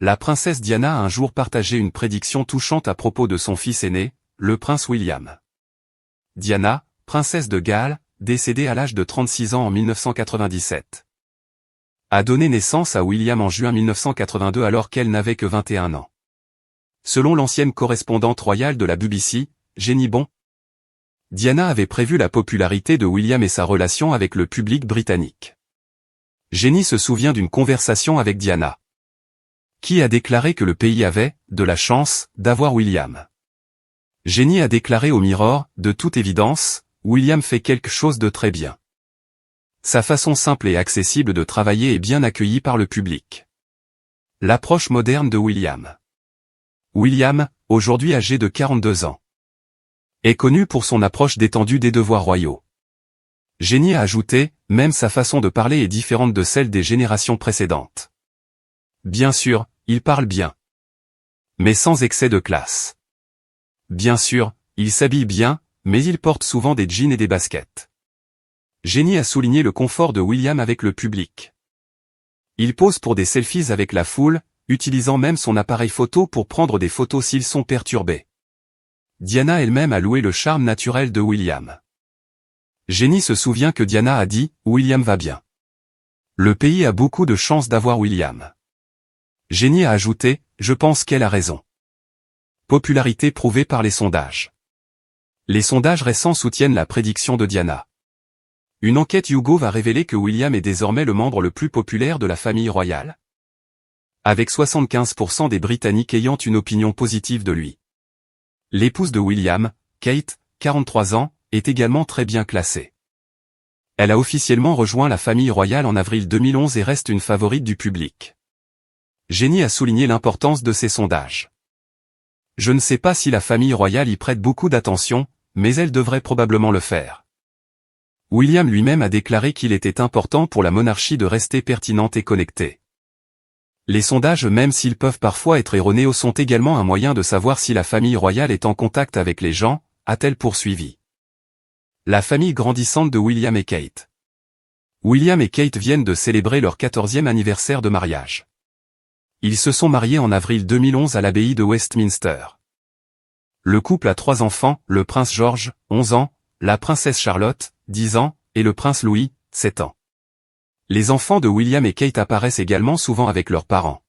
La princesse Diana a un jour partagé une prédiction touchante à propos de son fils aîné, le prince William. Diana, princesse de Galles, décédée à l'âge de 36 ans en 1997, a donné naissance à William en juin 1982 alors qu'elle n'avait que 21 ans. Selon l'ancienne correspondante royale de la BBC, Jenny Bon, Diana avait prévu la popularité de William et sa relation avec le public britannique. Jenny se souvient d'une conversation avec Diana, qui a déclaré que le pays avait « de la chance » d'avoir William. Jenny a déclaré au Mirror, de toute évidence, William fait quelque chose de très bien. Sa façon simple et accessible de travailler est bien accueillie par le public. L'approche moderne de William. William, aujourd'hui âgé de 42 ans, est connu pour son approche détendue des devoirs royaux. Jenny a ajouté, même sa façon de parler est différente de celle des générations précédentes. Bien sûr, il parle bien, mais sans excès de classe. Bien sûr, il s'habille bien, mais il porte souvent des jeans et des baskets. Jenny a souligné le confort de William avec le public. Il pose pour des selfies avec la foule, utilisant même son appareil photo pour prendre des photos s'ils sont perturbés. Diana elle-même a loué le charme naturel de William. Jenny se souvient que Diana a dit « William va bien. Le pays a beaucoup de chance d'avoir William ». Jenny a ajouté « Je pense qu'elle a raison ». Popularité prouvée par les sondages. Les sondages récents soutiennent la prédiction de Diana. Une enquête YouGov a révélé que William est désormais le membre le plus populaire de la famille royale, avec 75% des Britanniques ayant une opinion positive de lui. L'épouse de William, Kate, 43 ans, est également très bien classée. Elle a officiellement rejoint la famille royale en avril 2011 et reste une favorite du public. Jenny a souligné l'importance de ces sondages. Je ne sais pas si la famille royale y prête beaucoup d'attention, mais elle devrait probablement le faire. William lui-même a déclaré qu'il était important pour la monarchie de rester pertinente et connectée. Les sondages, même s'ils peuvent parfois être erronés, sont également un moyen de savoir si la famille royale est en contact avec les gens, a-t-elle poursuivi. La famille grandissante de William et Kate. William et Kate viennent de célébrer leur 14e anniversaire de mariage. Ils se sont mariés en avril 2011 à l'abbaye de Westminster. Le couple a 3 enfants, le prince George, 11 ans, la princesse Charlotte, 10 ans, et le prince Louis, 7 ans. Les enfants de William et Kate apparaissent également souvent avec leurs parents,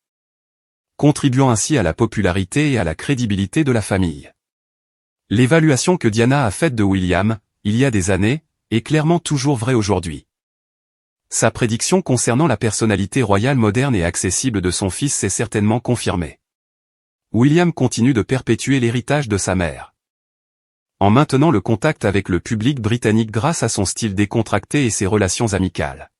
contribuant ainsi à la popularité et à la crédibilité de la famille. L'évaluation que Diana a faite de William, il y a des années, est clairement toujours vraie aujourd'hui. Sa prédiction concernant la personnalité royale moderne et accessible de son fils s'est certainement confirmée. William continue de perpétuer l'héritage de sa mère, en maintenant le contact avec le public britannique grâce à son style décontracté et ses relations amicales.